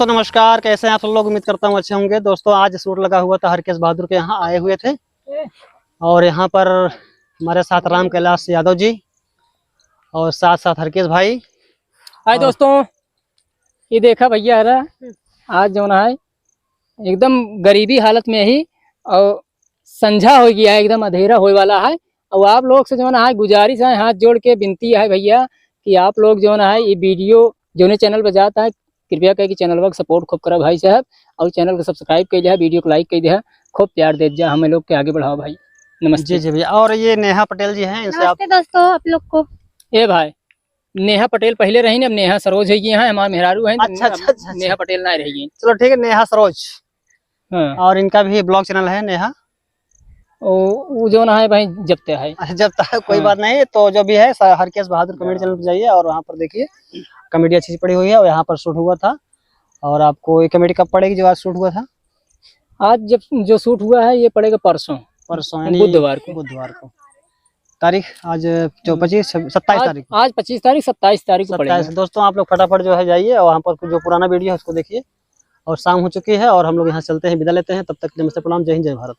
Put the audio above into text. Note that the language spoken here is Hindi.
दोस्तों नमस्कार, कैसे हैं आप सब लोग। उम्मीद करता हूँ अच्छे होंगे। दोस्तों आज शूट लगा हुआ था, हरकेश बहादुर के यहाँ आए हुए थे और यहाँ पर हमारे साथ राम कैलाश यादव जी और साथ साथ हरकेश भाई। हाय दोस्तों, ये देखा भैया है आज जो है एकदम गरीबी हालत में ही और संझा हो गया है, एकदम अंधेरा होने वाला है। और आप लोग से जो है गुजारिश है, हाथ जोड़ के विनती है भैया कि आप लोग जो है ये वीडियो जो चैनल पर जाता है कृपया करके चैनल पर सपोर्ट खूब करा भाई साहब, और चैनल को सब्सक्राइब कर दिया, वीडियो को लाइक कर दिया, खूब प्यार दे दिया, हमें लोग के आगे बढ़ाओ भाई। नमस्ते जी जी भैया। और ये नेहा पटेल जी हैं, इनसे आप दोस्तों आप लोग को ए भाई नेहा पटेल पहले रही ना, अब नेहा सरोज है हैं, हमारे मेहरारू हैं। अच्छा। नेहा पटेल ना रहेगी। चलो ठीक है, नेहा सरोज। हाँ। और इनका भी ब्लॉग चैनल है नेहा। वो जो ना है भाई जबते है जब तक कोई हाँ। बात नहीं, तो जो भी है हरकेश बहादुर कॉमेडी चैनल पर जाइए और वहाँ पर देखिए कॉमेडी अच्छी पड़ी हुई है और यहाँ पर शूट हुआ था। और आपको ये कॉमेडी कब पड़ेगी जो आज शूट हुआ था? आज जब जो शूट हुआ है ये पड़ेगा परसों यानी बुधवार को। तारीख आज जो 27 तारीख आज 25 तारीख 27 तारीख को पड़ेगा। दोस्तों आप लोग फटाफट जो है जाइए और वहाँ पर जो पुराना वीडियो है उसको देखिए। और शाम हो चुकी है और हम लोग यहाँ चलते हैं, विदा लेते हैं। तब तक नमस्ते, प्रणाम, जय हिंद, जय भारत।